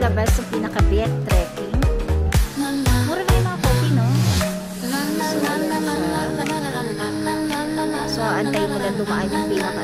Labas sa pinaka-beat trekking. Mura na yung mga coffee, no? So, antayin mo lang dumaan yung pinaka.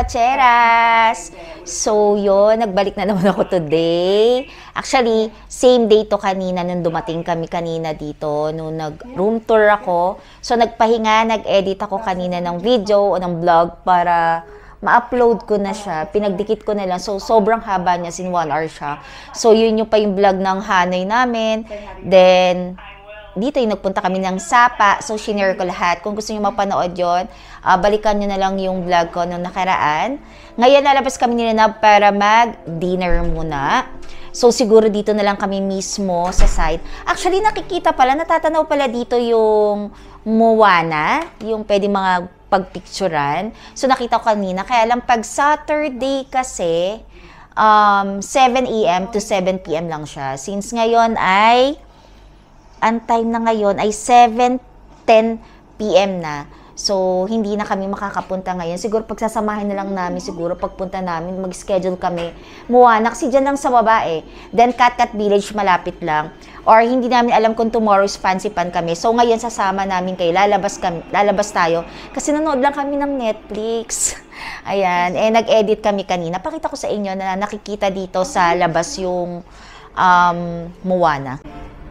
Cheras! So, yun, nagbalik na naman ako today. Actually, same day to kanina nung dumating kami kanina dito, nung nag-room tour ako. So, nagpahinga, nag-edit ako kanina ng video o ng vlog para ma-upload ko na siya. Pinagdikit ko na lang. So, sobrang haba niya, sin 1 hour siya. So, yun yung pa yung vlog ng Hanoi namin. Then, dito yung nagpunta kami ng Sapa. So, shinare ko lahat. Kung gusto nyo mapanood yun, balikan nyo na lang yung vlog ko nung nakaraan. Ngayon, lalabas kami ni Nab para mag-dinner muna. So, siguro dito na lang kami mismo sa site. Actually, nakikita pala, natatanaw pala dito yung Moana, yung pwede mga pagpicturan. So, nakita ko kanina. Kaya lang, pag Saturday kasi, 7 a.m. to 7 p.m. lang siya. Since ngayon ay ang time na ngayon ay 7:10 p.m. na. So, hindi na kami makakapunta ngayon. Siguro pagsasamahin na lang namin, siguro pagpunta namin, mag-schedule kami. Moana, kasi dyan lang sa baba eh. Then, Cat Village, malapit lang. Or hindi namin alam kung tomorrow's Fancy Pan kami. So, ngayon sasama namin kayo. Lalabas tayo. Kasi nanood lang kami ng Netflix. Ayan. Eh, nag-edit kami kanina. Pakita ko sa inyo na nakikita dito sa labas yung Moana.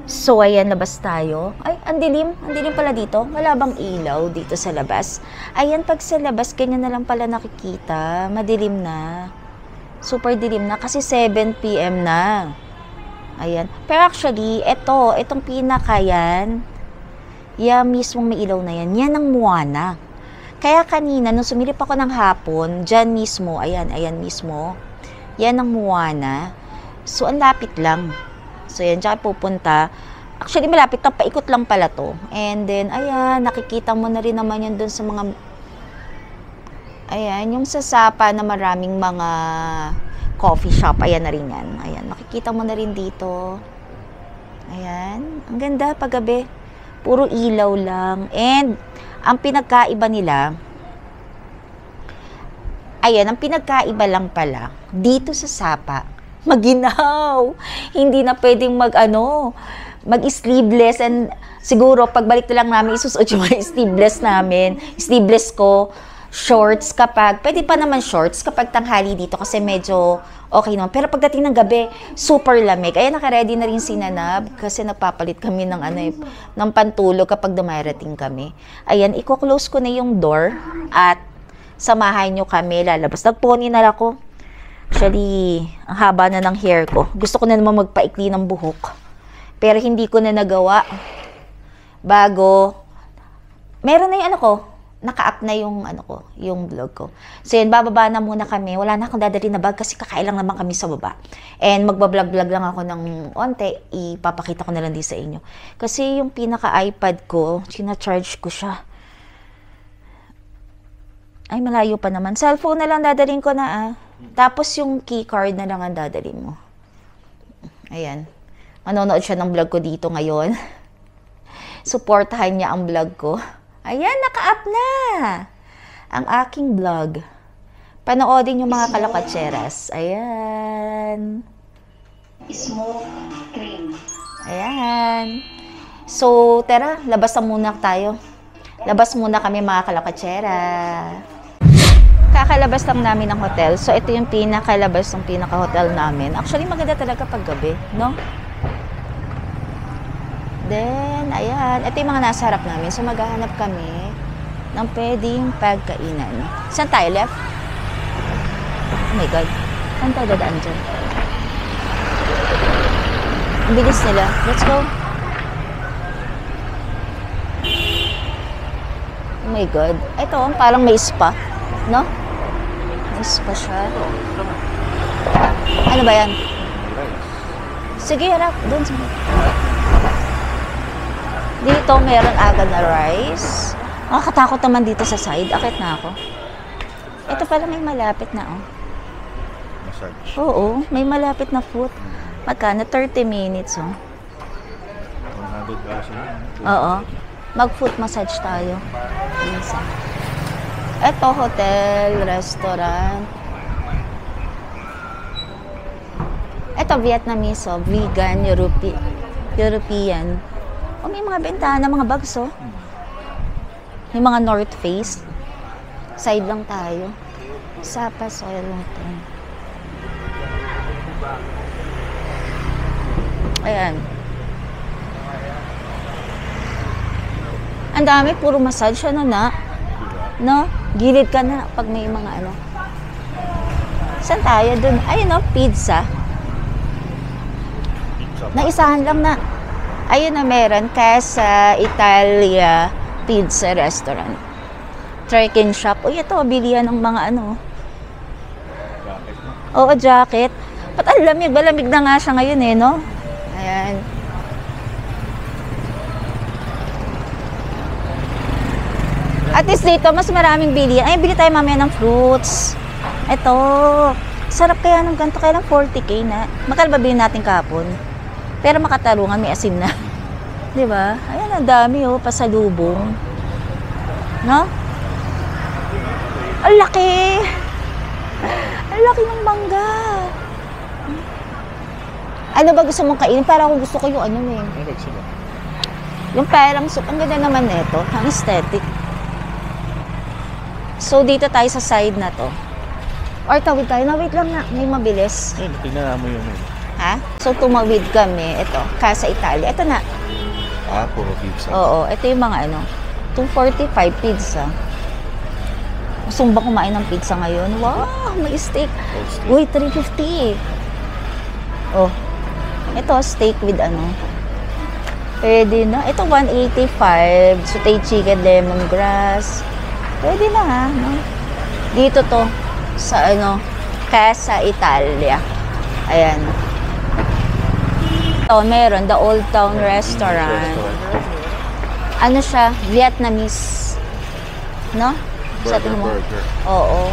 So, ayan, labas tayo. Ay, ang dilim pala dito. Wala bang ilaw dito sa labas? Ayan, pag sa labas, ganyan na lang pala nakikita. Madilim na. Super dilim na kasi 7 p.m. na. Ayan. Pero actually, itong pinaka yan mismong may ilaw na yan. Yan ang Moana. Kaya kanina, nung sumilip ako ng hapon, dyan mismo, ayan mismo. Yan ang Moana. So, ang lapit lang. So, yan, tsaka pupunta. Actually, malapit na, paikot lang pala to. And then, ayan, nakikita mo na rin naman yan dun sa mga, ayan, yung sa Sapa na maraming mga coffee shop. Ayan na rin yan. Ayan, makikita mo na rin dito. Ayan, ang ganda paggabi. Puro ilaw lang. And, ang pinagkaiba nila, ayan, ang pinagkaiba lang pala, dito sa Sapa, maginaw. Hindi na pwedeng mag-sleeveless, and siguro pagbalik na lang namin isusuot yung mga sleeveless namin. Sleeveless ko, shorts pwede pa naman shorts kapag tanghali dito kasi medyo okay naman. Pero pagdating ng gabi, super lamig. Ayan, naka-ready na rin si Nanab kasi nagpapalit kami ng ng pantulog kapag dumarating kami. Ayan, i-close ko na yung door at samahan nyo kami lalabas. Nag-pony na ako. Actually, ang haba na ng hair ko. Gusto ko na naman magpaikli ng buhok. Pero hindi ko na nagawa. Meron na yung naka-up na yung yung vlog ko. So yun, bababa na muna kami. Wala na akong dadali na bag kasi kakailang naman kami sa baba. And magbablog-vlog lang ako ng onte. Ipapakita ko na lang din sa inyo. Kasi yung pinaka-iPad ko, sinacharge ko siya. Ay, malayo pa naman. Cellphone na lang dadalhin ko na Tapos yung keycard na lang ang dadalhin mo. Ayan. Manonood siya ng vlog ko dito ngayon. supportahan niya ang vlog ko. Ayan, naka-up na ang aking vlog. Panoodin yung mga kalakatseras. Ayan. Smoke cream. Ayan. So, tara, labas na muna tayo. Labas muna kami mga kalakatsera. Kakalabas lang namin ng hotel. So, ito yung pinakalabas ng pinaka-hotel namin. Actually, maganda talaga pag gabi, no? Then, ayan. Ito yung mga nasa harap namin. So, maghahanap kami ng pwedeng pagkainan. Saan tayo? Left? Oh my God. Saan tayo dadaan dyan? Ang bilis nila. Let's go. Oh my God. Ito, parang may spa. No? May spa siya. Ano ba yan? Sige, harap. Doon sa... Dito, meron agad na rice. Nakakatakot naman dito sa side. Akit na ako. Ito pala may malapit na, oh. Massage. Oo, may malapit na food. Magkano? 30 minutes, oh. 100,000. Oo. Mag-foot massage tayo. Minsan. Ito, hotel, restaurant. Ito, Vietnamese, oh. Vegan, European. O, may mga bentahan na mga bags, oh. May mga North Face. Side lang tayo. Sapa Soil Hotel. Ayan. Ang dami, puro massage, ano na? No? Gilid ka na pag may mga ano. Saan tayo dun? Ayun, no? Pizza. Naisahan lang na. Ayun na meron. Casa Italia Pizza Restaurant. Trekking shop. Uy, ito, bilihan ng mga ano. Jacket mo. Oo, jacket. Ba't ang lamig? Malamig na nga siya ngayon eh, no? Ayan. At least dito, mas maraming bilihan. Ay, bili tayo mamaya ng fruits. Ito. Sarap kaya ng ganito. Kaya lang 40k na. Magkano ba bilhin natin kahapon? Pero makatarungan, may asin na. Diba? Ayan, ang dami oh, pasalubong. No? Ang laki! Ang laki ng mangga. Ano ba gusto mong kainin? Para ako gusto ko yung ano eh. Ano sila? Yung parang soup. Ang ganda naman nito. Ang aesthetic. So, dito tayo sa side na to. Or tawid tayo. Na, wait lang na. May mabilis. Eh, tingnan mo yun. Ha? So, tumawid kami. Ito. Casa Italia. Ito na. Ah, puro pizza. Oo. Ito yung mga ano. 245 pizza. Gusto mo ba kumain ng pizza ngayon? Wow! May steak. Uy, 350. Oh. Ito, steak with ano. Pwede na. Ito, 185. Sauteed chicken, lemongrass. Pwede na ha. No? Dito to. Sa ano. Casa Italia. Ayan. Ito, meron. The Old Town Restaurant. Ano siya? Vietnamese. No? Sa tingin mo? Burger. Oo.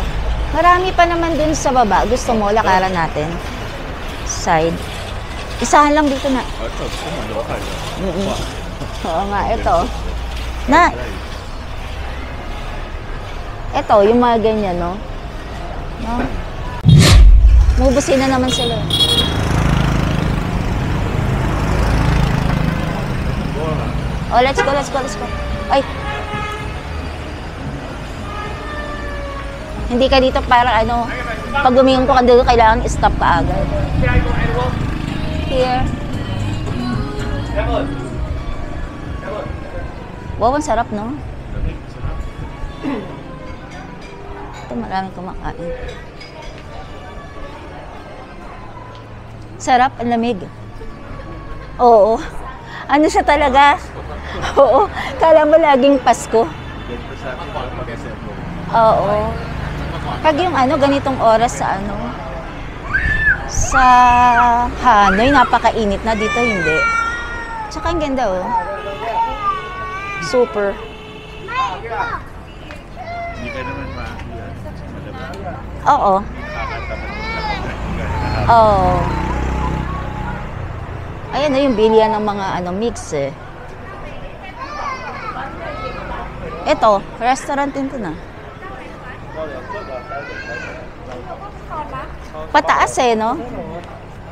Marami pa naman dun sa baba. Gusto mo, lakaran natin. Side. Isahan lang dito na. Ito, local. Oo nga, ito. Na. Ito, yung mga ganyan, no? No? Mubusin na naman sila. Oh, let's go, let's go, let's go. Ay. Hindi ka dito parang ano, pag gumingon ko ka dito, kailangan i-stop ka agad. Here. Wow, ang sarap, no? Ito, maraming kumakain. Sarap, ang lamig. Oo. Ano siya talaga? Oo. Kala mo laging Pasko. Oo. Pag yung ano, ganitong oras sa ano, sa Hanoi, napakainit na. Dito hindi. Tsaka ang ganda, oh. Super. Hindi ka naman maakiyan. Oo. Oo. Ayan na yung bilihan ng mga ano, mix eh. Ito, restaurant din to na. Pataas eh, no?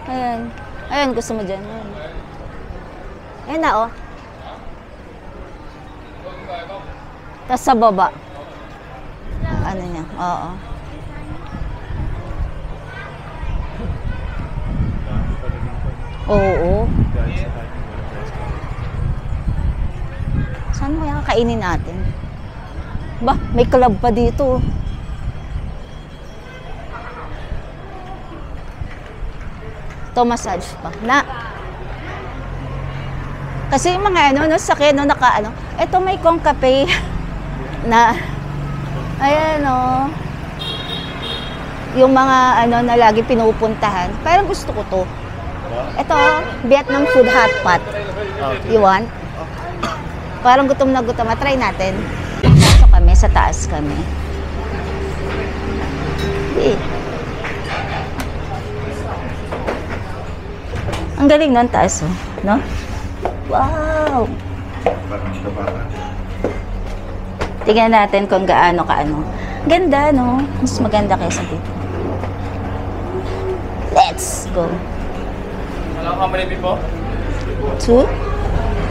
Ayan. Ayan, gusto mo dyan. Ayan. Ayan na, oh. Tapos sa baba. Ano niya? Oo. Oo. Saan mo kaya kakainin natin? Ba, may club pa dito. Ito, massage pa. Na. Kasi yung mga ano, no, sakit, no, naka, ano. Ito, may kong kape. Na. Ayan, no. Yung mga, ano, na lagi pinupuntahan. Parang gusto ko to. Ito, Vietnam food hot pot. You want? Parang gutom na gutom. Try natin. Pasok kami, sa taas kami. Ang galing nun, taas, oh. No? Wow! Tingnan natin kung gaano kaano. Ganda, no? Mas maganda kaysa dito. Let's go! Hello, how many people? 2?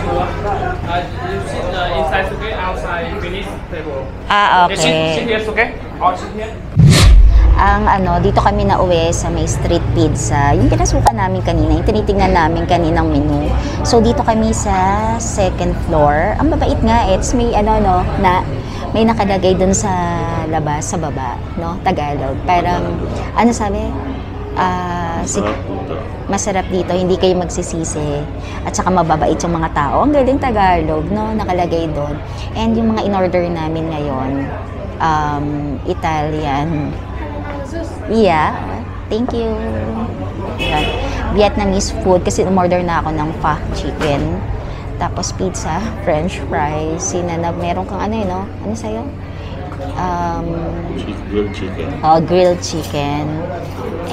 You sit inside, okay? Outside, finish table. Ah, You sit okay. here, okay? All sit here. Ang ano, dito kami nauwi sa may street pizza. Yung pinasukan namin kanina, yung tinitingnan namin kaninang menu. So, dito kami sa second floor. Ang babait nga, it's may ano, no, na may nakalagay dun sa labas, sa baba, no, Tagalog. Parang, ano sabi? Masarap dito, hindi kayo magsisisi. At saka mababait yung mga tao. Ang galing Tagalog, no, nakalagay doon. And yung mga in-order namin ngayon, Italian. Yeah, thank you. Yan. Vietnamese food kasi umorder na ako ng pho chicken. Tapos pizza, french fries, sinanab. Meron kang ano yun, no? Ano sa'yo? Grilled chicken. Grilled chicken.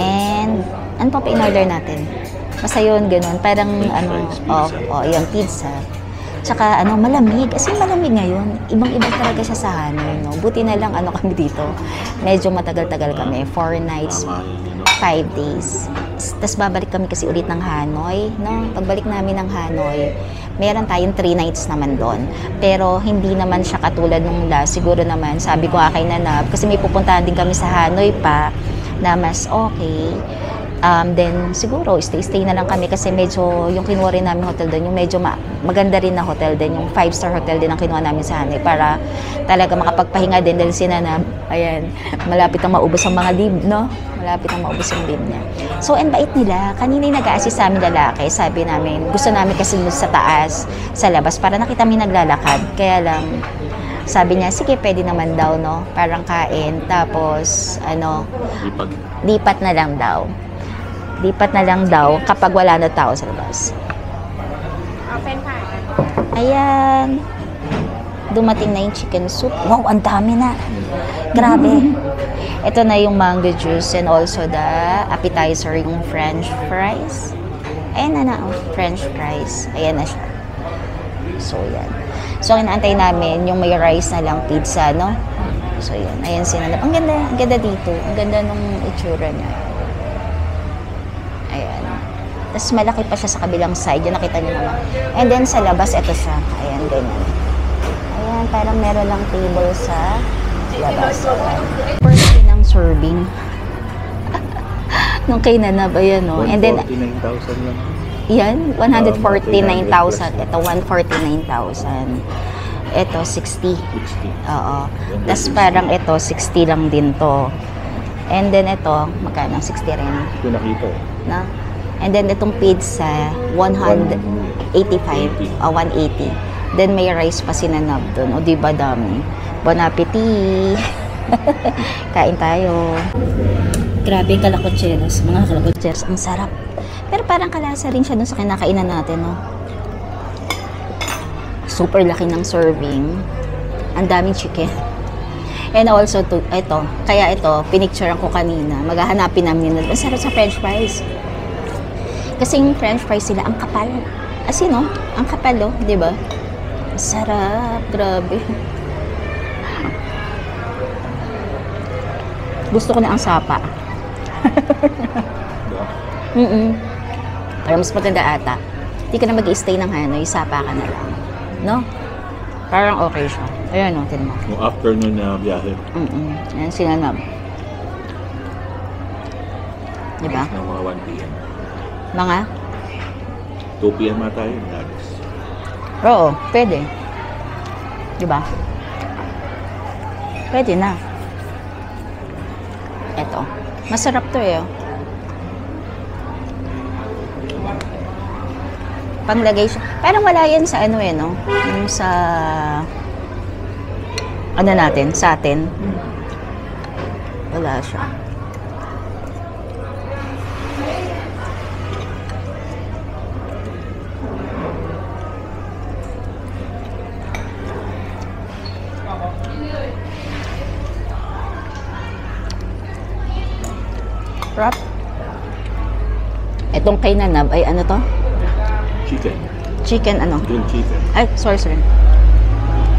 And, ano pa in-order natin? Basta yun, ganun. Parang, yung pizza. Tsaka, malamig. As in, malamig ngayon. Ibang-ibang talaga siya sa Hanoi, no? Buti na lang, kami dito. Medyo matagal-tagal kami. 4 nights, 5 days. Tapos babalik kami kasi ulit ng Hanoi, no? Pagbalik namin ng Hanoi, meron tayong 3 nights naman doon. Pero hindi naman siya katulad nung last. Siguro naman, sabi ko kay Nanab, kasi may pupuntahan din kami sa Hanoi pa, na mas okay. Then siguro stay na lang kami kasi medyo yung kinuha rin namin hotel doon, yung medyo maganda rin na hotel din, yung 5-star hotel din ang kinuha namin sa Hanoi para talaga makapagpahinga din dahil sinanab, ayan, malapit ang maubos ang mga leave, no? Malapit ang maubos yung leave niya. So, and bait nila. Kanina yung nag-a-assist sa amin lalaki, sabi namin, gusto namin kasi sa taas, sa labas, para nakita kami naglalakad. Kaya lang, sabi niya, sige, pwede naman daw, no? Parang kain, tapos, lipat na lang daw. Lipat na lang daw kapag wala na tao sa labas. Ayan. Dumating na yung chicken soup. Wow, ang dami na. Grabe. Ito na yung mango juice and also the appetizer, yung french fries. Ayan na french fries. Ayan na siya. So, yan. So, inaantay namin yung may rice na lang pizza, no? So, yan. Ayan sinanap. Ang ganda dito. Ang ganda nung itsura niya. Ayan. Tapos malaki pa siya sa kabilang side. Yan, nakita niyo naman. And then sa labas, ito siya. Ayan, ganyan. Ayan, parang meron lang table sa labas. First ng serving. Nung kay Nanab, ayan, no? And then, 49,000 lang. yan, 149,000. Ito, 149,000. Ito, 60. Oo. Tapos parang ito, 60 lang din to. And then ito, magkano? 60 rin. Ito nakita eh. No? And then itong pizza, 185, 180. Then may rice pa sinanab doon. O diba dami? Bon appetit! Kain tayo. Grabe yung kalakotseros. Mga kalakotseros, ang sarap. Pero parang kalasa rin siya doon sa kinakainan natin, no? Super laki ng serving. Ang daming chicken. And also, kaya ito, pinicturean ko kanina. Maghahanapin namin nila. Ang sarap sa french fries. Kasi yung french fries sila, ang kapal. As in, no? Ang kapal, oh. Diba? Sarap. Grabe. Gusto ko na ang sapa. Diba? Para mas maganda ata. Hindi ka na mag-i-stay ng Hanoi, sapa ka na lang. No? Parang okay siya. Ayan o, tinan mo. Yung afternoon na biyahe. Ayan, sinanab. Diba? Ng mga 1 p.m. Mga? 2 p.m. na tayo. Dalis. Oo, pwede. Diba? Pwede na. Eto. Masarap to eh. Panglagay siya. Parang wala yan sa ano eh, no? Yung sa... Ano natin? Sa atin. Wala siya. Wrap. Etong kay Nanab ay ano to? Chicken. Chicken ano? Grilled chicken. Ay, sorry.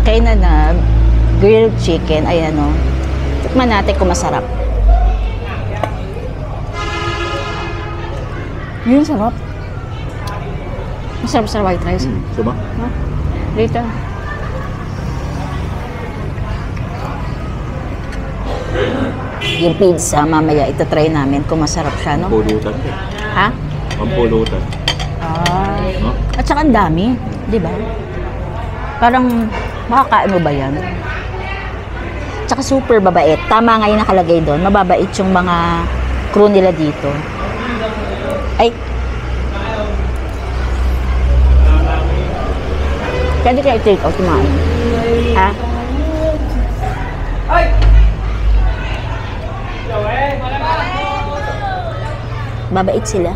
Kay Nanab, grilled chicken ay ano? Tikman natin kung masarap. Yun, sarap. Masarap sa white rice. Diba? No? Later. Yung pizza, mamaya itatry namin kung masarap siya, no? Pulutan ka. Ha? Pampulutan. Ah. No? At saka ang dami, di ba? Parang makakain mo ba yan? Tsaka super babait. Tama nga yung nakalagay doon. Mababait yung mga crew nila dito. Ay! Pwede kayo take out yung mga ano? Ha? Babait sila.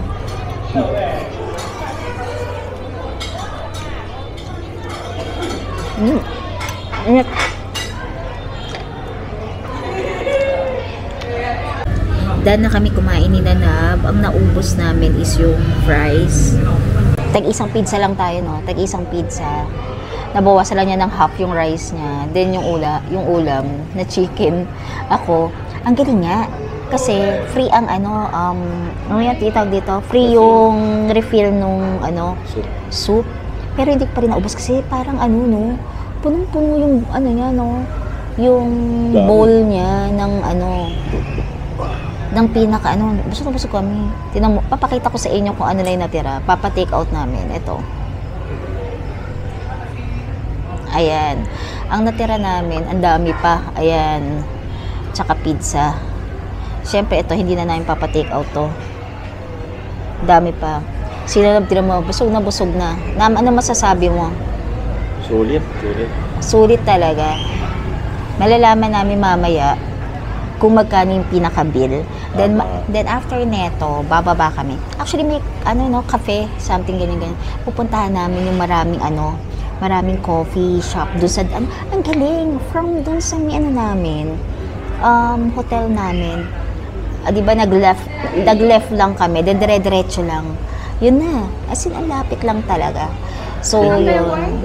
Init. Dahil na kami kumain ni Nanab, ang naubos namin is yung fries. Tag-isang pizza lang tayo, no? Tag-isang pizza. Nabawasan lang niya ng half yung rice niya. Then yung ulam na chicken. Ako, ang galing nga. Kasi free ang ano yung titawag dito? Free yung refill nung soup. Pero hindi pa rin naubos kasi parang no, punong-puno yung niya, no? Yung bowl niya ng ng pinaka busog na busog kami. Tingnan mo, papakita ko sa inyo kung ano lang yung natira. Papa-take out namin. Ito. Ayan. Ang natira namin, ang dami pa. Ayan. Tsaka pizza. Siyempre, ito, hindi na namin papa-take out to. Dami pa. Sinanab, tinan mo, busog na. Ano masasabi mo? Sulit. Sulit talaga. Malalaman namin mamaya kung magkano yung pinaka-bill. Then after neto, bababa kami. Actually, may cafe, something ganyan. Pupuntahan namin yung maraming coffee shop doon sa, ang galing, from doon sa namin, hotel namin. Di ba nag-left lang kami, then dire-diretso lang. Yun na, as in, ang lapit lang talaga. So, yun.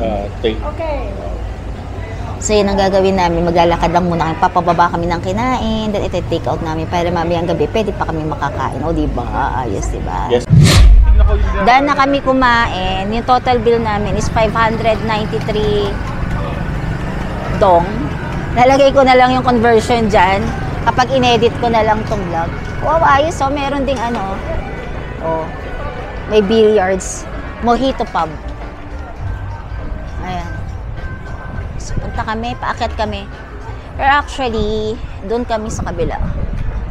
So, yun ang gagawin namin. Maglalakad lang muna kami. Papababa kami ng kinain. Then, iti-take out namin. Para mamayang gabi, pwede pa kami makakain. O, diba? Ayos, diba? Yes. Dahil na kami kumain, yung total bill namin is 593 dong. Nalagay ko na lang yung conversion dyan. Kapag inedit ko na lang tong vlog. Wow, ayos. So, meron ding may billiards. Mojito pub. Ayan. So, punta kami, paakyat kami. Pero actually, doon kami sa kabila.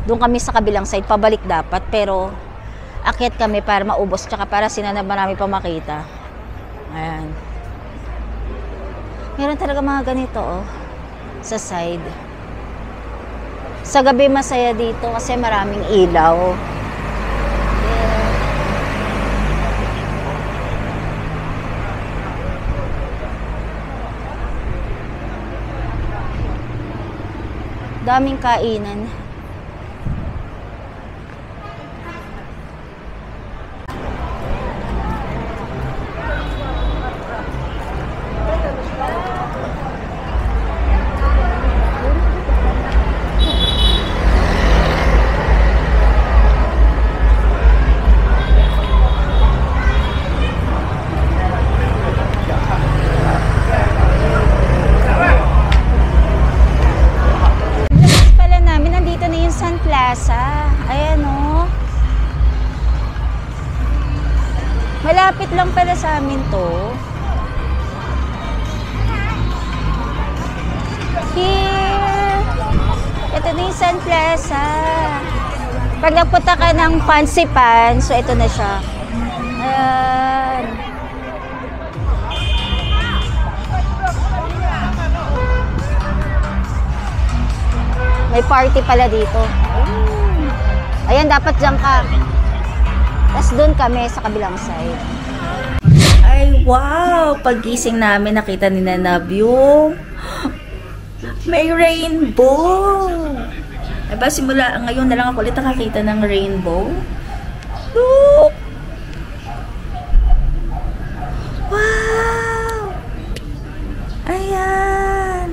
Doon kami sa kabilang side, pabalik dapat. Pero, akyat kami para maubos. Tsaka para sinanab marami pa makita. Ayan. Meron talaga mga ganito, sa side. Sa gabi masaya dito kasi maraming ilaw. Daming kainan. namin to. Here! Ito na yung Sun Plaza. Pag nagpunta ka ng Fancy Pan, so ito na siya. Ayan. May party pala dito. Ayan, dapat dyan ka. Tapos doon kami sa kabilang side. Ay, wow! Paggising namin, nakita ni Nanab yung may rainbow. Diba, simula ngayon na lang ako ulit nakakita ng rainbow. Look! Wow! Ayan!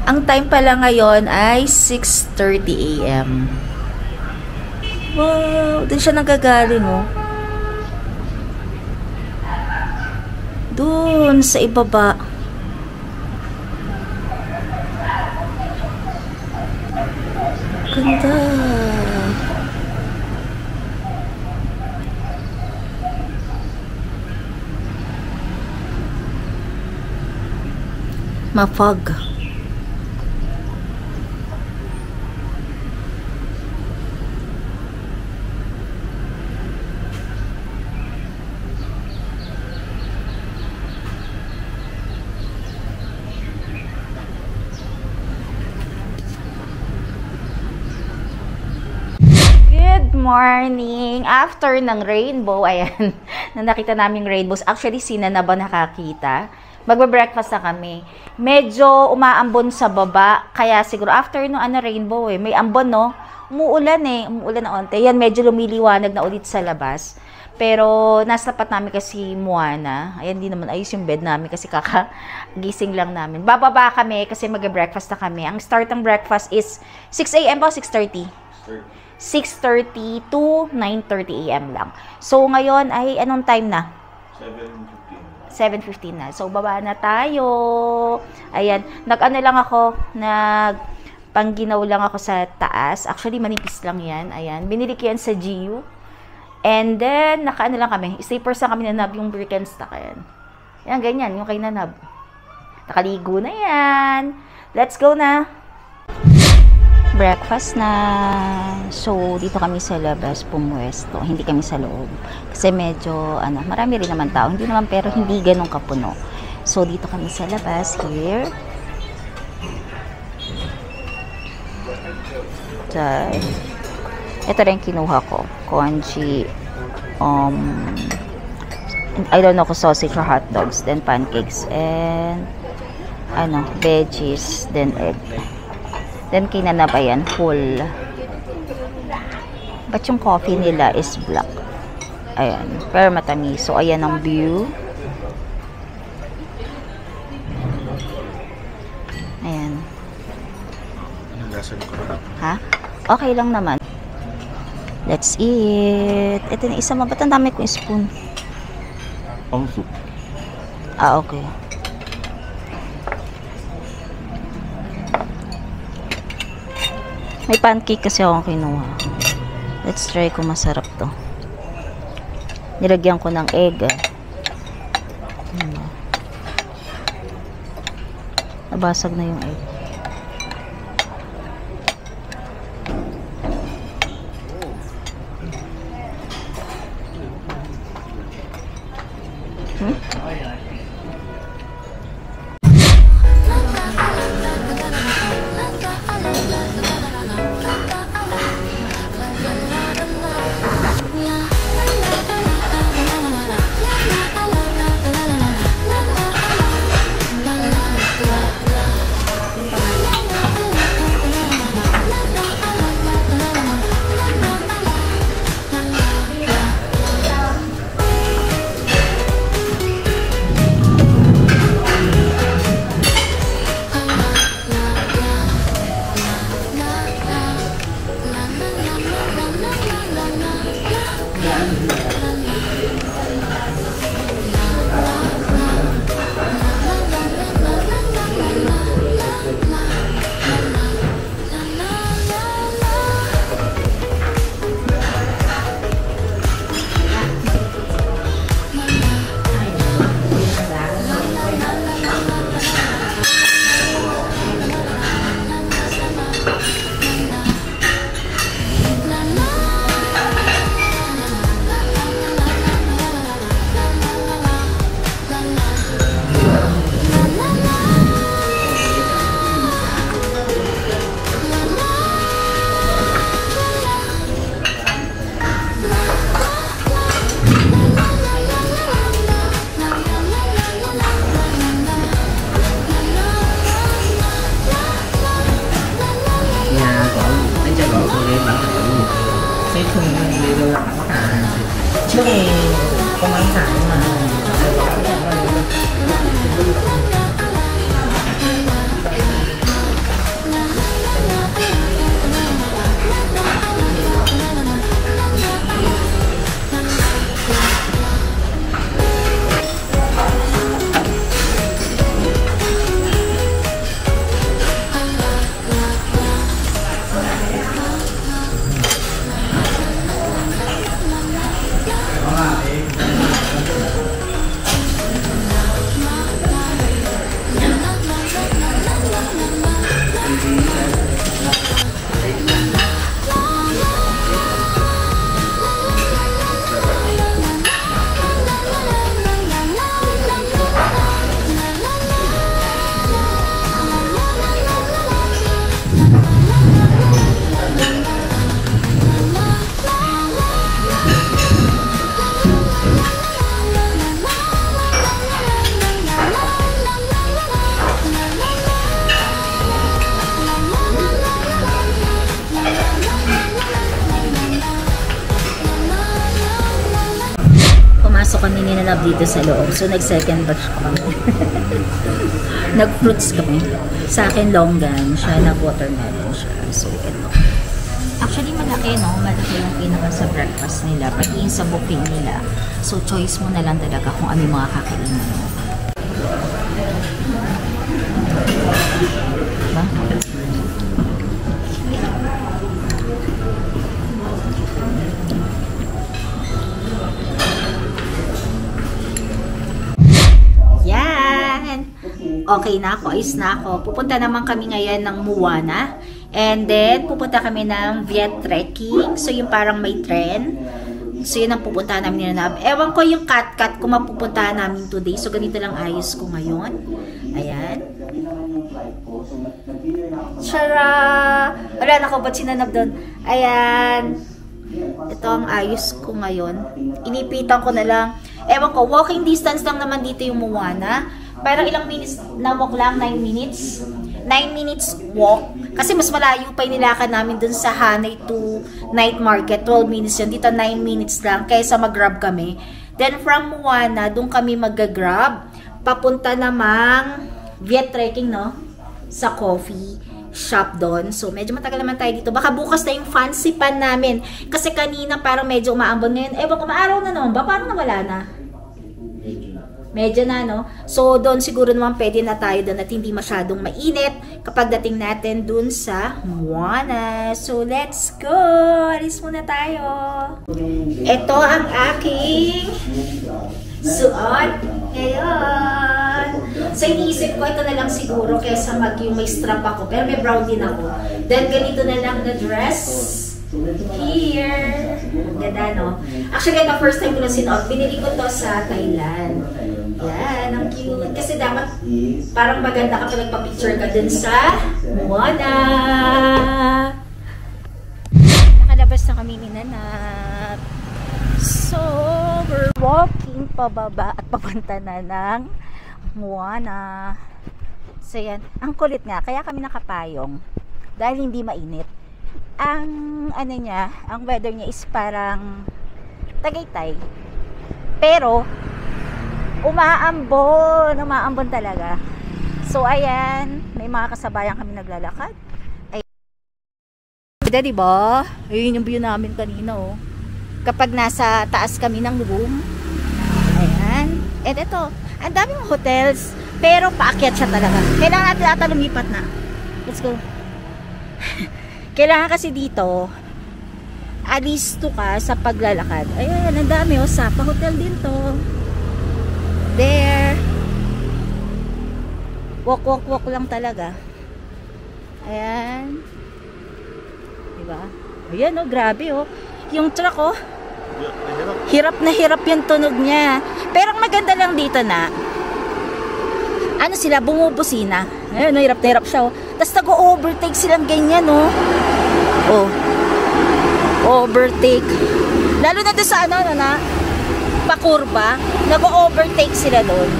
Ang time pala ngayon ay 6:30 AM. Wow! Doon siya nanggagaling, oh. Doon sa ibaba. Ganda. Mafog. Good morning! After ng rainbow, ayan, na nakita naming rainbows. Actually, sina na ba nakakita? Magbe-breakfast na kami. Medyo umaambon sa baba, kaya siguro after no rainbow may ambon, no? Umuulan na onte. Yan, medyo lumiliwanag na ulit sa labas. Pero nasa tapat namin kasi Moana. Ayan, di naman ayos yung bed namin kasi kakagising lang namin. Bababa kami kasi magbe-breakfast na kami. Ang start ng breakfast is 6 AM o 6:30? 6:30 to 9:30 AM lang. So, ngayon ay anong time na? 7:15 na. So, baba na tayo. Ayan. Pangginaw lang ako sa taas. Actually, manipis lang yan. Ayan. Binili ko yan sa GU. And then, lang kami. Sleepers na kami na Nab, yung Birkenstock. Ayan. Ayan, ganyan. Yung kay Nanab. Nakaligo na yan. Let's go na. Breakfast na. So, dito kami sa labas pumuwesto. Hindi kami sa loob. Kasi medyo, marami rin naman tao. Hindi naman, pero hindi ganun kapuno. So, dito kami sa labas. Here. Diyan. Ito rin kinuha ko. Congee. I don't know kung sausage or hot dogs. Then, pancakes. And, veggies. Then, egg. Then, kinanab, ayan, full. But yung coffee nila is black. Ayan, pero matamis. So, ayan ang view. Ayan. Ha? Okay lang naman. Let's eat. Ito na isa. Ba't ang dami kong spoon? Pang soup. Okay. May pancake kasi akong kinuha. Let's try kung masarap to. Nilagyan ko ng egg. Nabasag na yung egg. ช่วงนี้กำลังหามา Kami nilalab dito sa loob. So, nag-second batch kami. Nag-fruits kami. Sa akin, longgan. Siya, nag-watermelon siya. So, ito. Actually, malaki, no? Malaki yung pinaka sa breakfast nila. Pati yung sa booking nila. So, choice mo na lang talaga kung ano yung mga kakainin mo. Diba? Okay na ako, ayos na ako. Pupunta naman kami ngayon ng Moana. And then, pupunta kami ng Viet Trekking. So, yung parang may tren. So, yun ang pupuntahan namin nila. Ewan ko yung cat-cat kung mapupuntahan namin today. So, ganito lang ayos ko ngayon. Ayan. Tara! Wala na ko, ba't sinanap doon? Ayan. Ito ang ayos ko ngayon. Inipitan ko na lang. Ewan ko, walking distance lang naman dito yung Moana. Parang ilang minutes na walk lang, 9 minutes. 9 minutes walk. Kasi mas malayo pa yung nilakad namin dun sa Hanoi to Night Market. 12 minutes yun. Dito 9 minutes lang. Kaysa mag-grab kami. Then from Moana, dun kami mag-grab. Papunta namang Viet Trekking, no? Sa coffee shop doon. So, medyo matagal naman tayo dito. Baka bukas na yung fancy pan namin. Kasi kanina parang medyo umaambon ngayon. Ewan ko, maaraw na naman ba? Parang nawala na. Medyo na, no? So, doon siguro naman pwede na tayo doon at hindi masyadong mainit kapag dating natin doon sa Moana. So, let's go! Alis muna tayo! Ito ang aking suot ngayon. So, iniisip ko, ito na lang siguro kaysa yung may strap ako. Pero may brown din ako. Then, ganito na lang na dress. Here. Ganda, no? Actually, ito first time ko lang sinuot. Binili ko to sa Thailand. Yan, ang cute. Kasi dapat parang maganda kapag nagpa-picture ka dun sa Moana. Nakalabas na kami ni Nanat. So, we're walking pababa at papunta na ng Moana. So, yan. Ang kulit nga. Kaya kami nakapayong. Dahil hindi mainit. Ang ano niya, ang weather niya is parang Tagaytay. Pero umaambon talaga. So ayan, may mga kasabayan kami naglalakad. Ayan, diba? Ayun yung view namin kanina, oh. Kapag nasa taas kami ng room. Ayan. And ito, ang daming hotels, pero paakyat siya talaga. Kailangan natin ata lumipat na. Let's go. Kailangan kasi dito alisto ka sa paglalakad. Ayan, ang dami, oh. Sapa Hotel din to. There. Walk lang talaga. Ayan. Diba? Ayan, oh, grabe, oh. Yung truck, oh. Hirap na hirap yung tunog niya. Pero ang maganda lang dito na, ano sila, bumubusina. Ayun, no, hirap na hirap siya, oh. Tapos nag-overtake silang ganyan, oh. Oh. Overtake. Lalo na doon sa ano, na pakurba, nag-overtake sila doon.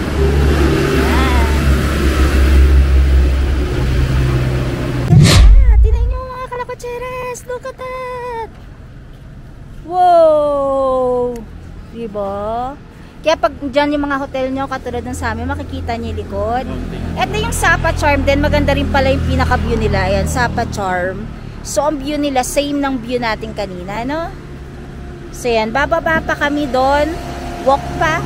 Ganda! Tingnan nyo mga kalakotseres! Look at that! Wow! Kaya pag dyan yung mga hotel nyo, katulad ng sa amin, makikita nyo yung likod. Ito yung Sapa Charm din. Maganda rin pala yung pinaka-view nila. Ayan, Sapa Charm. So, ang view nila, same ng view natin kanina, no? So, yan. Bababa pa kami doon. Walk pa.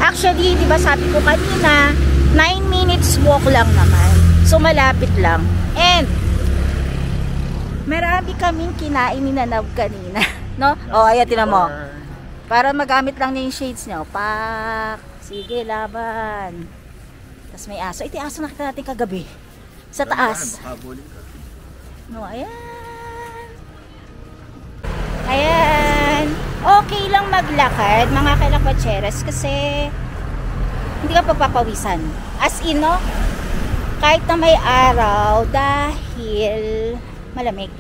Actually, di ba sabi ko kanina, 9 minutes walk lang naman. So, malapit lang. And, marami kaming kinain ni Nanab kanina. No? O, ayan, tinan mo. Para magamit lang niya yung shades niya. Pak! Sige, laban. Tapos may aso. Ito yung aso nakita natin kagabi. Sa taas. No, ayan. Ayan. Okay lang maglakad, mga kalakwacheres, kasi hindi ka papapawisan. As in, no? Kahit na may araw, dahil malamig.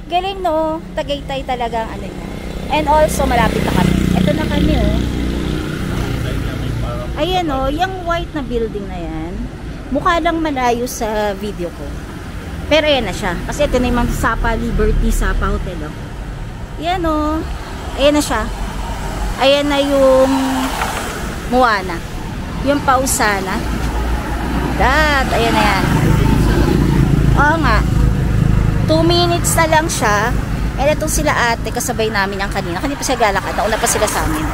Galing, no? Tagaytay talagang ano niya. And also, malapit na kami. Ito na kami, oh. Ayan, oh. Yung white na building na yan, mukha lang malayo sa video ko. Pero ayan na siya. Kasi ito na yung Sapa Liberty, Sapa Hotel, oh. Ayan, oh. Ayan na siya. Ayan na yung Moana. Yung Pausana. Ayan na yan. Oo nga. 2 minutes na lang siya. And itong sila ate, kasabay namin yung kanina. Kanina pa siya galakad. Nauna pa sila sa amin.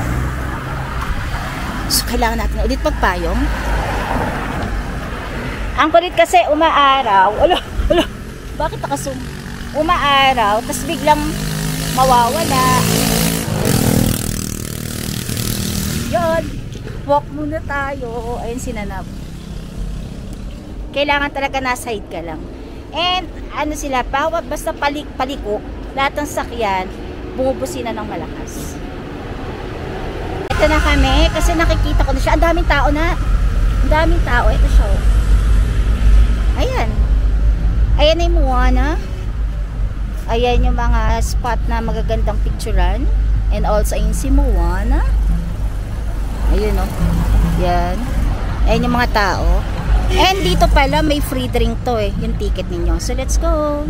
So, kailangan natin ulit magpayong. Ang kulit kasi umaaraw. Alo. Bakit nakasum? Umaaraw, tapos biglang mawawala. Yun. Walk muna tayo. Ayun si Nanab. Kailangan talaga nasa side ka lang. And, ano sila, basta paliko, lahat ng sakyan, bumubusina ng malakas. Ito na kami, kasi nakikita ko na siya. Ang daming tao na. Ang daming tao. Ito siya. Ayan. Ayan na yung Moana. Ayan yung mga spot na magagandang picturean. And also, ayun si Moana. Ayun, oh. Yan. Ayan yung mga tao. And dito pala, may free drink to eh. Yung ticket ninyo. So, let's go.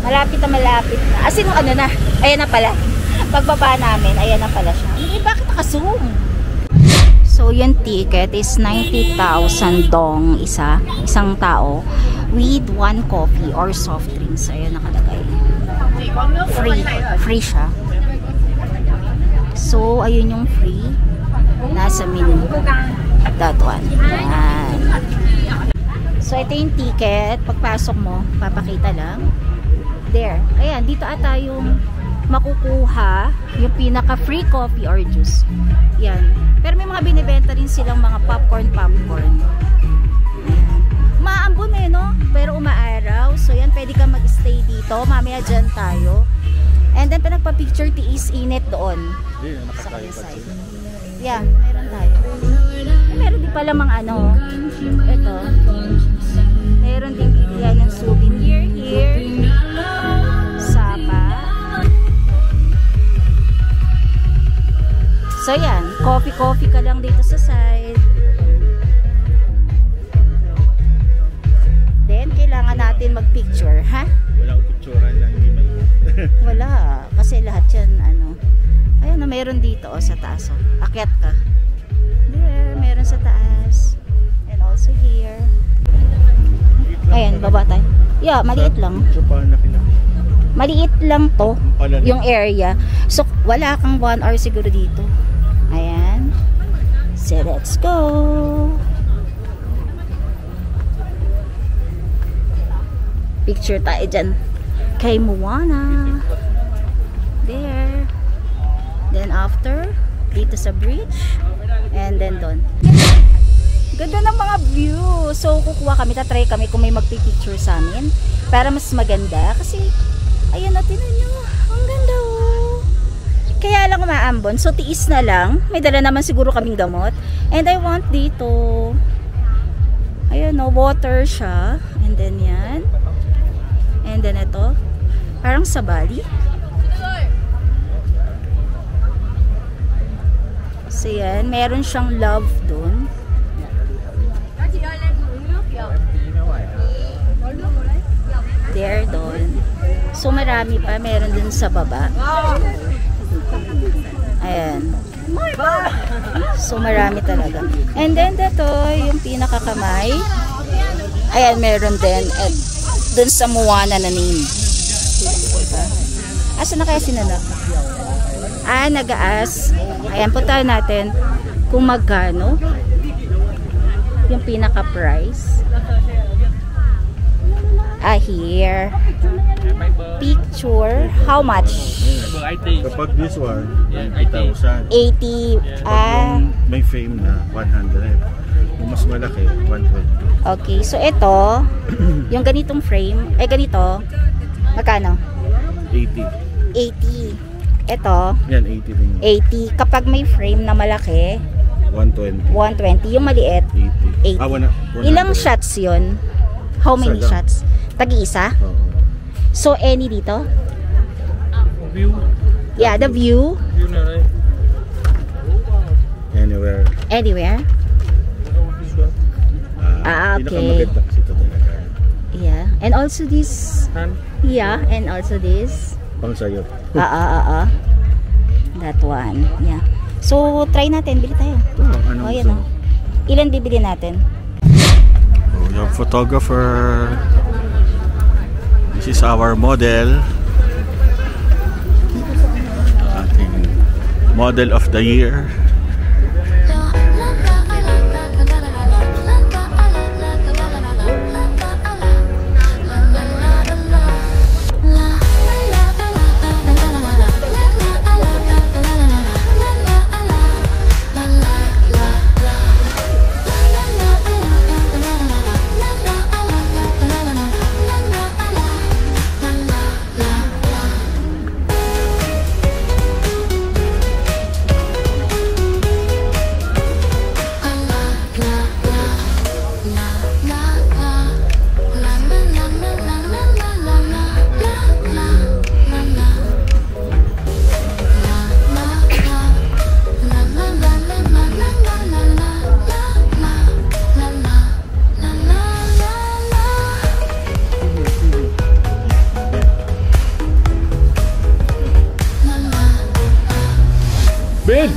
Malapit na. As in, ano na. Ayan na pala. Pagbaba namin, ayan na pala siya. Eh, bakit naka-zoom? So, yung ticket is 90,000 dong isang tao with 1 coffee or soft drinks. Ayan nakalagay. Free siya. So, ayun yung free. Nasa menu. That one. Ayan. So, ito yung ticket. Pagpasok mo, papakita lang. There. Ayan, dito ata yung makukuha yung pinaka free coffee or juice. Yan. Pero may mga binibenta rin silang mga popcorn. Ayan. Maambon eh, no? Pero umaaraw. So, yan, pwede ka mag-stay dito. Mamaya dyan tayo. And then, pinagpa-picture tiis init doon. Sa kanya side. Yeah, meron tayo. Meron din pala mga ano. Ito. Meron din bigyan ng souvenir here. Sapa. So yan, coffee ka lang dito sa side. Then, kailangan natin mag-picture, ha? Walang picturean lang, hindi may... Wala, kasi lahat yan, ano. Ayan, meron dito, oh, sa taas, oh. Akyat ka. There, meron sa taas. And also here. Ayan, baba tayo. Yeah, maliit lang. So, paano nakilala? Maliit lang to, yung area. So, wala kang 1 hour siguro dito. Ayan. So, let's go. Picture tayo dyan. Kay Moana. There. Then after, dito sa bridge. And then doon. Ganda ng mga view. So, kukuha kami, tatry kami kung may magpipicture sa amin. Para mas maganda. Kasi, ayan na, tinan nyo. Ang ganda, oh. Kaya lang umaambon. So, tiis na lang. May dala naman siguro kaming gamot. And I want dito. Ayan, no, water siya. And then yan. And then ito. Parang sa Bali. So, yan. Meron siyang love dun. There, doon. So, marami pa. Meron dun sa baba. Ayan. So, marami talaga. And then, dito, yung pinakakamay. Ayan, meron din. At dun sa Moana na name. Diba? Asa na kaya sinanap? Nag-aas. Ayan, puntahan natin kung magkano yung pinaka-price. Here. Picture. How much? Kapag this one, Yeah, 80,000. 80. Kapag may frame na, 100. Yung mas malaki, 120. Okay. So, ito, yung ganitong frame, ganito, magkano? 80. 80. Ito, Yan, 80 din. 80. Kapag may frame na malaki, 120. 120. Yung maliit, 80. 80. 100. Ilang shots yun? How many Isa lang. shots? Tag-isa? Oo. So, any dito? View. Yeah, the view. View na rin. Anywhere. Anywhere? This one. Okay. Pinakamaganda kasi ito talaga. Yeah. And also this. Hand. Yeah. And also this. Pang sayo. That one. Yeah. So, try natin. Bili tayo. Anong Yan o. Ilan bibili natin? Yung photographer. This is our model. Ating model of the year. Ben!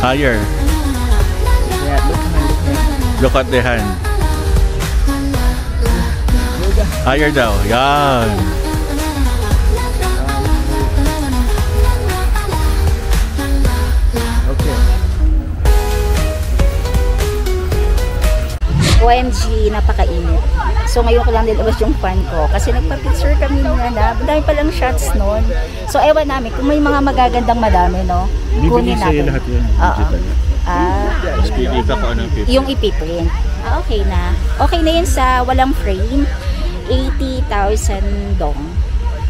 Higher. Look at the hand. Higher daw. Yan. OMG, napakainit. So ngayon ko lang nilabas yung fan ko kasi nagpa-picture kami na dahil palang shots noon. So ewan namin kung may mga magagandang madami, no? Bibigay sa'yo lahat yun. Digital. Mas pili ka kung anong picture. Yung ipiprint. Okay na. Okay na yun sa walang frame. 80,000 dong.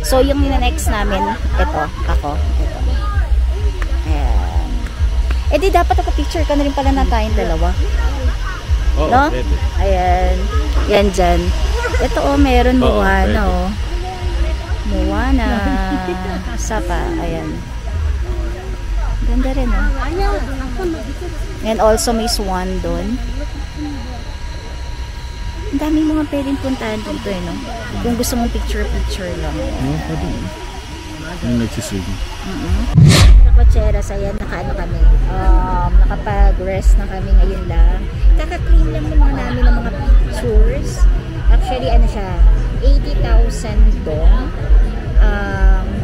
So yung next namin, ito, ako. Ito. Ayan. Eh di dapat picture ka na rin pala na tayong dalawa. Oo, No? pwede. Ayan. Yan dyan. Ito meron Oo, Moana pwede. Moana. Sapa. Ayan. Ganda rin And also may swan doon. Ang daming mga pwedeng puntahan dito no? Kung gusto mong picture lang. Pwede. Yung nagsiswing. Nakacheras, ayan, nakaano kami. Nakapag-rest na kami ngayon lang. Kaka-clean lang naman namin ng mga pictures. Actually, ano siya, 80,000 dong.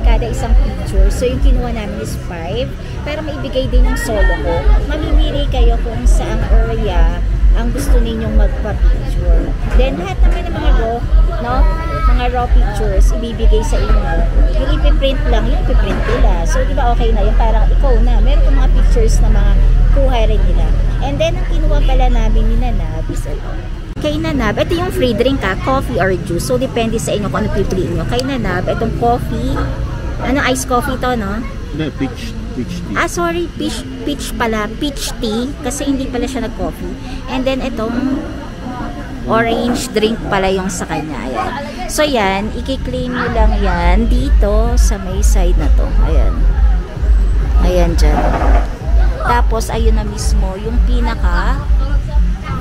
Kada isang picture. So, yung kinuha namin is 5. Pero maibigay din yung solo ko. Mamimili kayo kung saang area ang gusto ninyong magpa-picture. Then, lahat naman ng mga raw, no? Mga raw pictures, ibibigay sa inyo. Yung ipiprint lang, yung ipiprint nila. So, di ba okay na? Yung parang ikaw na. Meron kang mga pictures na mga kuha rin nila. And then, ang kinuha pala namin ni Nanab is ito. Kay Nanab, ito yung free drink coffee or juice. So, depende sa inyo kung ano pipiliin nyo. Kay Nanab, itong coffee. Ano, iced coffee to, no? Hindi, peach tea. Ah, sorry, peach pala. Peach tea. Kasi hindi pala siya nag-coffee. And then, itong orange drink pala yung sa kanya. Ayan. So, yan. I-claim nyo lang yan dito sa may side na to. Ayan. Ayan dyan. Tapos, ayun na mismo. Yung pinaka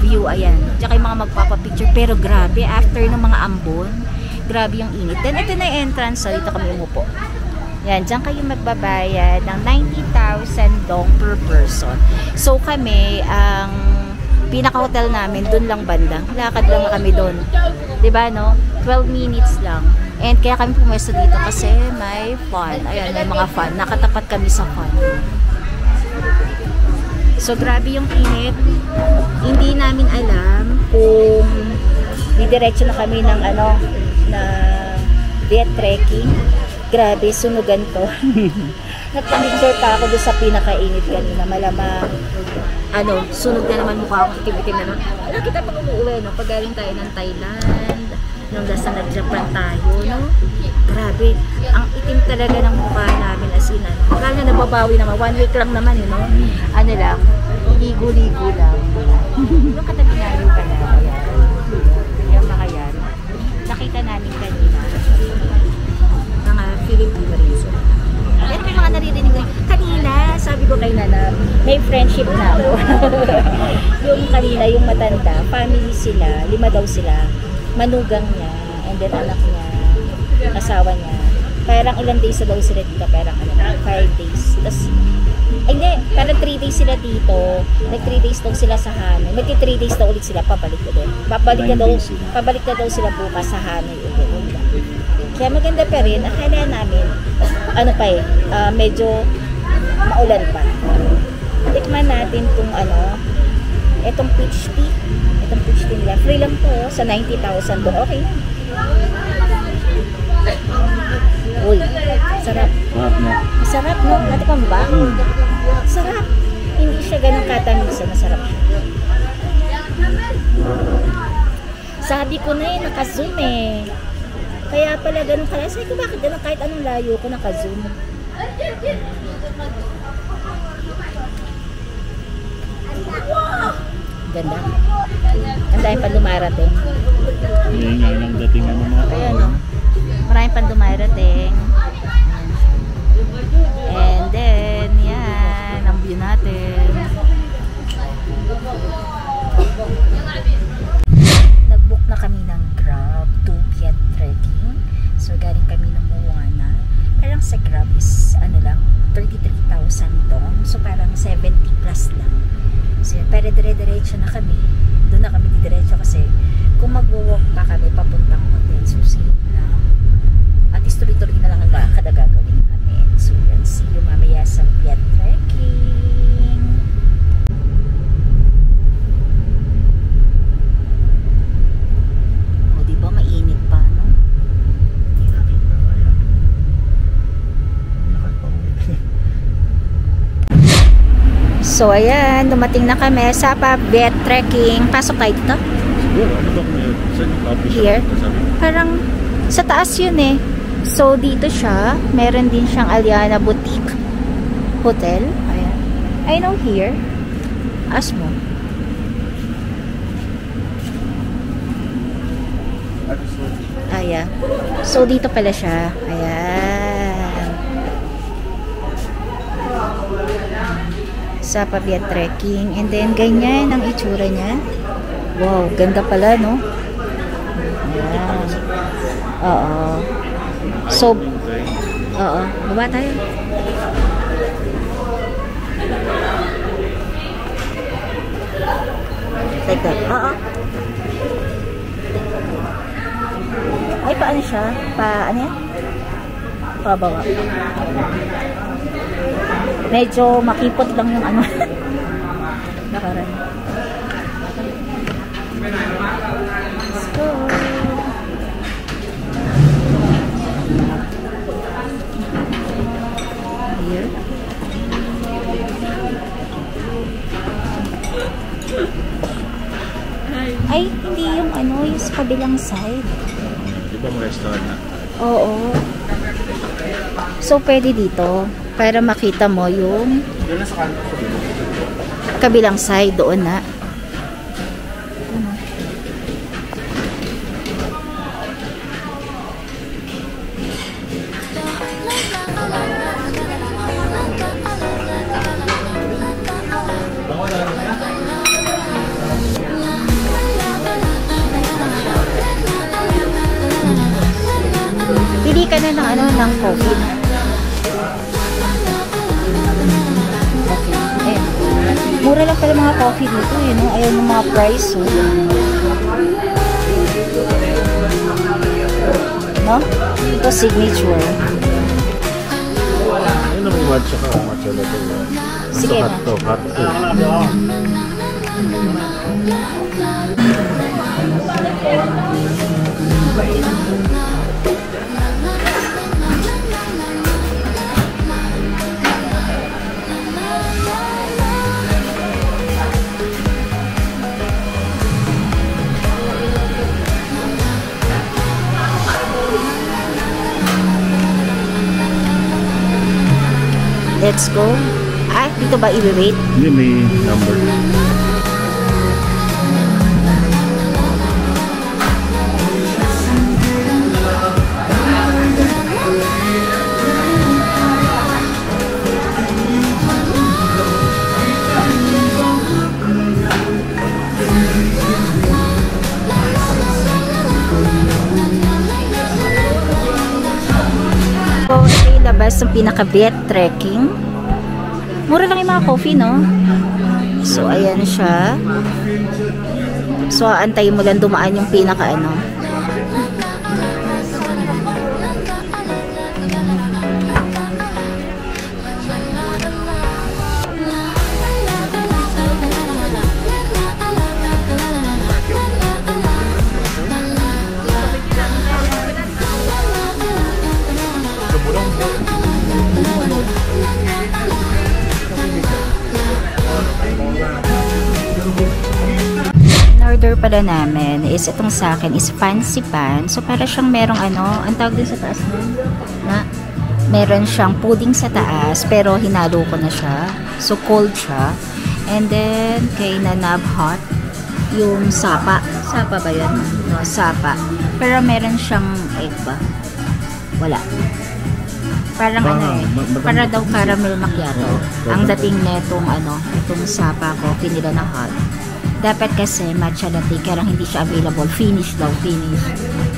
view, ayan. Tsaka yung mga magpapapicture. Pero grabe, after ng mga ambon, grabe yung init. Then, ito na yung entrance. So, dito kami umupo. Yan, dyan kayo magbabayad ng 90,000 dong per person. So, kami, ang pinaka-hotel namin, dun lang banda. Lakad lang kami dun. Diba, no? 12 minutes lang. And kaya kami pumwesto dito kasi may fun. Ayan, may mga fun. Nakatapat kami sa fun. So, grabe yung init. Hindi namin alam kung didiretso na kami ng ano, na jet trekking. Grabe, sunugan to. Nagpamixer pa ako doon sa pinakainit kanina. Malamang, ano, sunog na naman mukha ako. Itim-itim na naman. Nakita pa umuwi, no? Pag galing tayo ng Thailand. Nung last na nag-Japan tayo, no? Grabe. Ang itim talaga ng mukha namin as in, ano. Kala na nababawi naman. 1 week lang naman, you know? Ano lang, ligo-ligo lang. Yung katabi namin pala. Ayan. Yung mga yan. Nakita namin kanina. Mga Filipino rin sila. Yan may mga naririnig ko. Kanina, sabi ko kay Nana, may friendship na ako. Yung kanina, yung matanda, family sila, 5 daw sila. Manugang niya, and then anak niya, asawa niya. Parang ilang days na daw sila dito, parang 5 days. Tapos, hindi, parang 3 days sila dito. Nag 3 days daw sila sa Hanoi. Mag 3 days daw ulit sila, pabalik na doon. Pabalik na daw sila bukas sa Hanoi ulit. Kaya maganda pa rin, akala namin, ano pa medyo maulan pa. Tikman natin kung ano, etong peach tea. Itong peach tea nila. Free lang to, sa 90,000 doon. Okay. Uy, sarap. Sarap, no? Natikman mo ba? Sarap. Hindi siya ganun katamisan, masarap siya. Sabi ko na naka-zoom Kaya pala ganun kaya. Sabi ko bakit ganun kahit anong layo ko naka-zoom. Ganda. Ang dahil pa dumarating. Ngayon nga lang dating ano mga Ayan, no? Maraming pa dumarating. And then, yan. Ang view natin. Nag-book na kami ng Grab to Viet Trekking. So, galing kami ng Moana. Parang sa Grab is, ano lang, 33,000 dong. So, parang 70 plus lang. So, pero dire-diretso na kami. Doon na kami didiretso kasi kung mag-walk pa kami papuntang hotel, so safe na. At is tuloy-tuloy na lang ang lakad na gagawin namin. So, yan. See you mamaya sa Viet Trekking. O, diba mainit pa, no? So, ayan, dumating na kami sa Viet Trekking. Pasok tayo dito? siguro, ano ba kung sa coffee shop? Here? Sabi ko, Parang sa taas yun So, dito siya. Meron din siyang Aliana Boutique Hotel. Ayan. I know here. Ask mo. Ayan. So, dito pala siya. Ayan. Sa Viet Trekking. And then, ganyan ang itsura niya. Wow, ganda pala, no? Ayan. Oo. So, oo. Baba tayo. Like that. Oo. Ay, paano siya? Ano yan? Pababa. Medyo makipot lang yung ano. Nakaraan. Let's go. Here. Hindi yung ano, yung sa kabilang side. Ibang restaurant na. Oo. So, pwede dito. Para makita mo yung Yan na sa kanto. kabilang side doon na. Pili ka na ng ano, ng coffee. Ayan. Mura lang pala mga coffee dito, eh, no? Ayan yung mga price, oh. No? Ito signature. Ayun na may matcha ka. Matcha na ito. Sige na. Hot to. Hot to. Let's go. Ah, dito ba i-wait? Hindi, may number. So, ito yung labas ng pinaka-vet trekking. Mura lang yung mga coffee, no? So, ayan siya. So, antayin mo lang dumaan yung pinaka-ano. Order pala namin is itong sa akin is fancy pan. So para siyang merong ano, ang tawag din sa taas na meron siyang pudding sa taas pero hinalo ko na siya. So cold siya. And then kay Nanab hot yung sapa. Sapa ba yun? No, sapa. Pero meron siyang egg ba? Wala. Parang ano eh. Para daw caramel macchiato. Ang dating netong ano, itong sapa coffee nila na hot. Dapat kasi matcha latte, kaya lang hindi siya available. Finish daw, finish.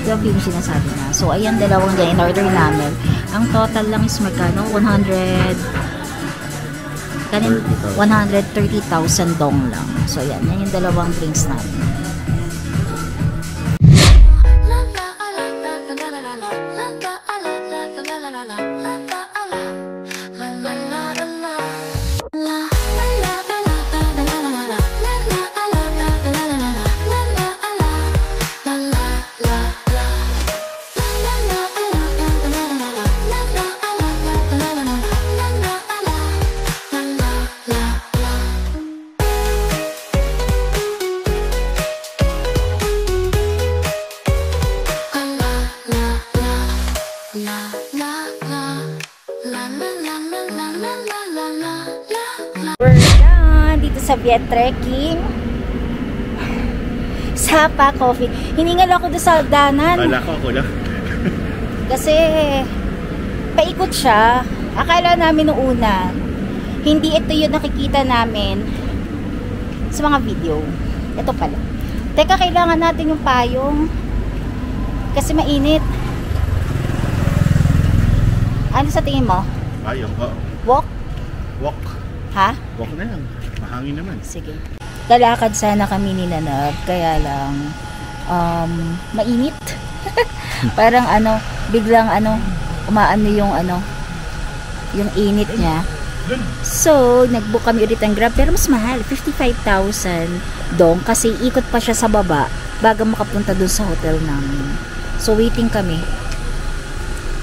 Ito yung finish na sabi na. So, ayan, dalawang dyan in-order namin. Ang total lang is magkano? 130,000 dong lang. So, ayan, yan yung dalawang drinks natin. We're done dito sa Viet Trekking. Sapa coffee. Hiningal ako doon sa danan. Kala ko ako lang. Kasi paikot siya. Akala namin noong una, hindi ito yung nakikita namin sa mga video. Ito pala. Teka, kailangan natin yung payong. Kasi mainit. Ano sa tingin mo? Ayaw ko. Walk? Walk. Ha? Walk na lang. Mahangin naman. Sige. Lalakad sana kami ni Nanab, kaya lang mainit. Parang ano, biglang ano, umaano yung init niya. So, nag-book kami ulit ng Grab, pero mas mahal, 55,000 dong, kasi ikot pa siya sa baba bago makapunta dun sa hotel namin. So, waiting kami.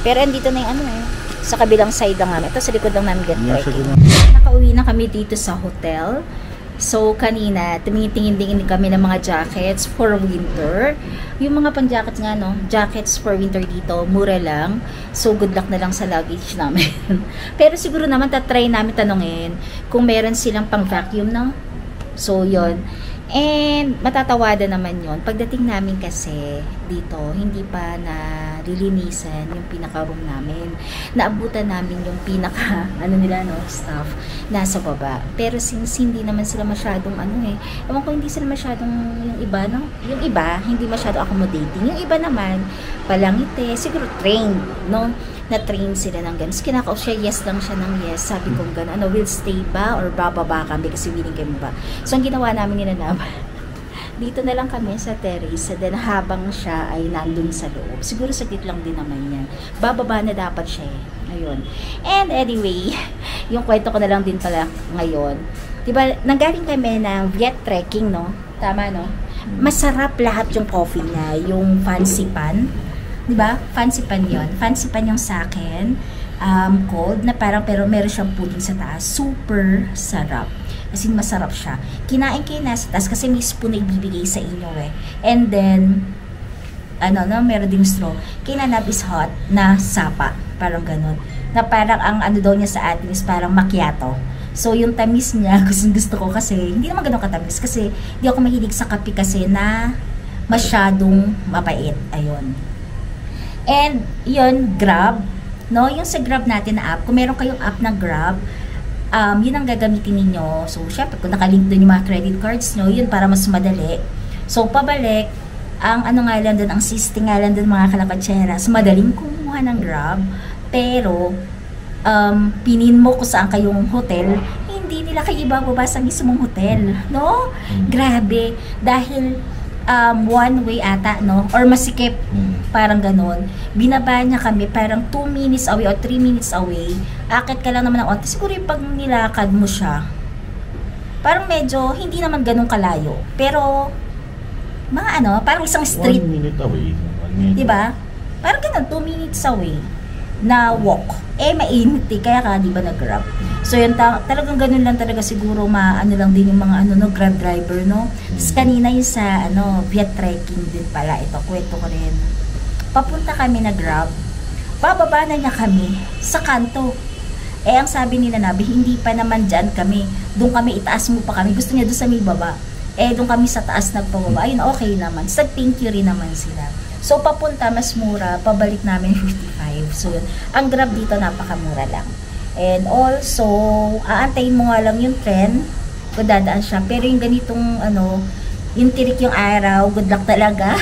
Pero andito na yung ano eh, sa kabilang side lang namin. Ito sa likod lang namin get trekking. Nakauwi na kami dito sa hotel. So, kanina, tumingin-tingin kami ng mga jackets for winter. Yung mga pang-jackets nga, no? Jackets for winter dito, mura lang. So, good luck na lang sa luggage namin. Pero siguro naman, tatry namin tanongin kung meron silang pang-vacuum, no? So, yon. And, matatawada naman yon. Pagdating namin kasi dito, hindi pa nalilinisan yung pinaka-room namin. Naabutan namin yung pinaka, staff, nasa baba. Pero since hindi naman sila masyadong, ewan ko, hindi sila masyadong, yung iba, no? Yung iba, hindi masyadong accommodating. Yung iba naman, palangite, siguro trained, no? Na-train sila ng gano'n. Kinakausap siya, yes lang siya ng yes. Sabi ko gano'n, will stay ba or bababa kami kasi willing kami ba? So, ang ginawa namin ninanaba, dito na lang kami sa terrace. Then, habang siya ay nandun sa loob. Siguro saglit lang din naman yan. Bababa na dapat siya eh. Ayun. And anyway, yung kwento ko na lang din pala ngayon. Diba, nanggaling kami ng Viet Trekking, no? Tama, no? Masarap lahat yung coffee niya. Yung fancy pan. Diba? Fancy pan yun. Fancy pan yung sa akin. Cold na parang pero meron siyang pudding sa taas. Super sarap. As in, masarap siya. Kinain kayo nasa taas kasi may spoon na ibibigay sa inyo eh. And then, meron ding straw. Kinanap is hot na sapa. Parang ganun. Na parang ang daw niya sa atin is parang macchiato. So, yung tamis niya, gusto ko kasi, hindi naman ganun katamis kasi hindi ako mahilig sa kape kasi na masyadong mapait. Ayun. And, yun, Grab, no? Yung sa Grab natin na app, kung meron kayong app na Grab, yun ang gagamitin ninyo. So, syempre, kung nakalink doon yung mga credit cards nyo, yun para mas madali. So, pabalik, ang nga lang doon, ang system nga lang doon mga kalakatseras, madaling kumuha ng Grab, pero, pinin mo kung saan kayong hotel, hindi nila kayo ibababa sa mismong hotel, no? Grabe, dahil, one way ata, no? Or masikip, parang ganon. Binaba niya kami, parang 2 minutes away or 3 minutes away. Akit ka lang naman ng onte. Siguro yung pag nilakad mo siya, parang medyo, hindi naman ganun kalayo. Pero, mga parang isang street. 1 minute away. 1 minute. Diba? Parang ganun, 2 minutes away na walk. Mainit eh. Kaya ka, di ba, nag-grab? So, yun, talagang ganun lang talaga siguro lang din yung mga, grab driver, no? Tapos kanina yung sa, Viet Trekking din pala. Ito, kwento ko rin. Papunta kami na grab. Bababa na niya kami sa kanto. Ang sabi nila Nabi, hindi pa naman dyan kami. Doon kami, itaas mo pa kami. Gusto niya doon sa may baba. Doon kami sa taas nagpababa. Ayun, okay naman. Sa thank you rin naman sila. So, papunta, mas mura. Pabalik namin 55. So, yun. Ang grab dito, napakamura lang. And also, aantayin mo nga lang yung tren kung dadaan siya. Pero yung ganitong, yung tirik yung araw, good luck talaga.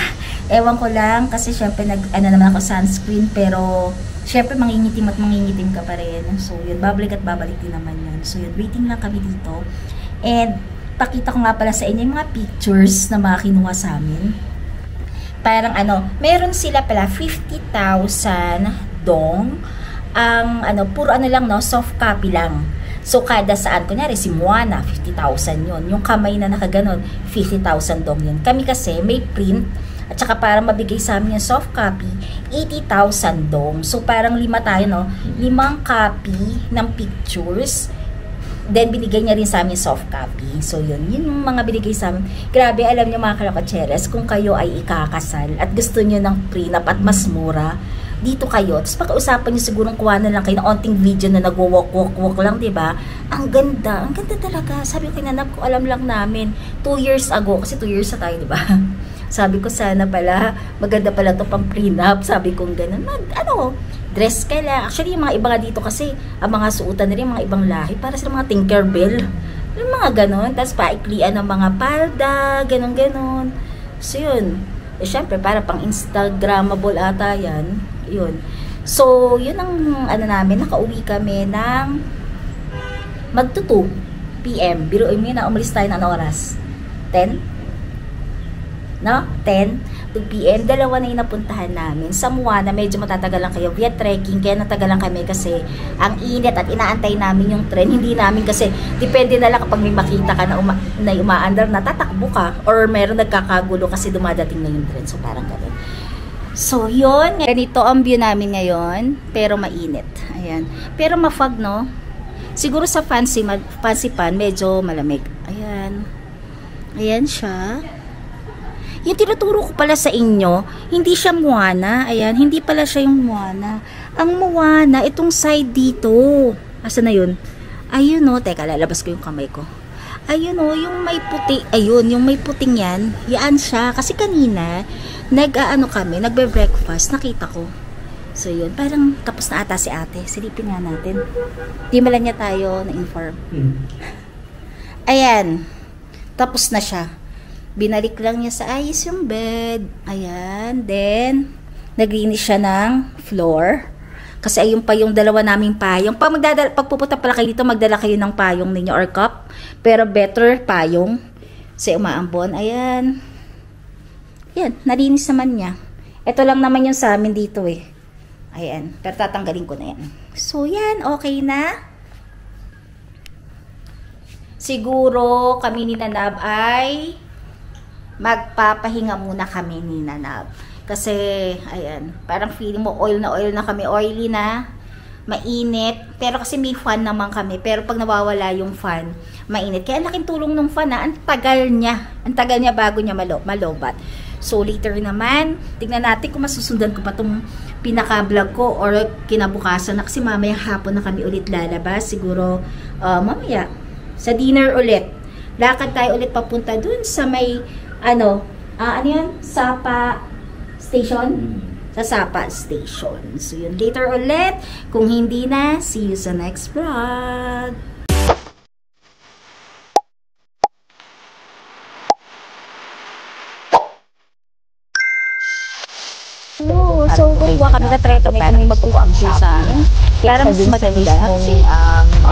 Ewan ko lang, kasi syempre, naman ako sunscreen, pero, syempre, mangingitim ka pa rin. So, yun, babalik at babalik din naman yun. So, yun, waiting lang kami dito. And, pakita ko nga pala sa inyo yung mga pictures na mga kinuha sa amin. Parang meron sila pala 50,000 dong. Ang puro lang, no, soft copy lang. So, kada saan, kunyari, si Moana, 50,000 yun. Yung kamay na nakaganon, 50,000 dong yun. Kami kasi, may print, at saka para mabigay sa amin yung soft copy, 80,000 dong. So, parang 5 tayo, no? 5 copy ng pictures. Then, binigay niya rin sa amin soft copy. So, yun yung mga binigay sa amin. Grabe, alam niyo mga kalakatseres, kung kayo ay ikakasal at gusto niyo ng prenup at mas mura, dito kayo. Tapos, pag-usapan niyo sigurong kuha na lang kayo ng onting video na nag-walk lang, diba? Ang ganda talaga. Sabi ko, nanap ko, alam lang namin, 2 years ago, kasi 2 years na tayo, diba? Sabi ko, sana pala, maganda pala to pang prenup. Sabi ko, ganun, dress ka lang. Actually, yung mga iba nga dito kasi, ang mga suotan nila, yung mga ibang lahi, para sila mga Tinkerbell. Yung mga ganon. Tapos paiklian ng mga palda, ganon. So, yun. Syempre, para pang Instagrammable ata yan. Yun. So, yun ang namin. Nakauwi kami ng magto 2 PM. Biruin mo yun na umalis tayo ng oras? 10? No? 10? 2 PM, dalawa na yung napuntahan namin. Sa Moana, medyo matatagalan kayo. Viet Trekking, kaya natagalan kami kasi ang init at inaantay namin yung tren. Hindi namin kasi, depende na lang kapag may makita ka na umaandar na, tatakbo ka. Or meron nagkakagulo kasi dumadating na yung tren. So, parang ganun. So, yun. Ganito ang view namin ngayon, pero mainit. Ayan. Pero ma-fog, no? Siguro sa fancy pan, medyo malamig. Ayan. Ayan siya. Yung tinuturo ko pala sa inyo, hindi siya Moana. Ayan, hindi pala siya yung Moana. Ang Moana, itong side dito. Asa na yun? Ayun o, teka, lalabas ko yung kamay ko. Ayun o, yung may puti, ayun, yung may puting yan, yan siya. Kasi kanina, nagbe-breakfast, nakita ko. So yun, parang tapos na ata si ate. Silipin nga natin. Di mala niya tayo na-inform. Ayan, tapos na siya. Binalik lang niya sa ayos yung bed. Ayan, then, naglinis siya ng floor. Kasi ayun pa yung dalawa naming payong. Pag pupunta pala kayo dito, magdala kayo ng payong ninyo or cup. Pero better payong. Kasi umaambon. Ayan. Ayan, nalinis naman niya. Ito lang naman yung sa amin dito eh. Ayan. Pero tatanggalin ko na yan. So yan, okay na. Siguro kami ni Nanab ay magpapahinga muna kami ni Nanab. Kasi, ayan, parang feeling mo oil na kami, oily na, mainit, pero kasi may fan naman kami, pero pag nawawala yung fan, mainit. Kaya laking tulong ng fan ang tagal niya bago niya malobat. So, later naman, tignan natin kung masusundan ko pa itong pinaka-vlog ko or kinabukasan na kasi mamayang hapon na kami ulit lalabas, siguro mamaya, sa dinner ulit. Lakad tayo ulit papunta dun sa may, ano yan? Sapa Station? Sa Sapa Station. So, yun. Later ulit. Kung hindi na, see you sa next vlog. So, kukuha kami na try kami magkukuha ang sa amin. Para mas maganda.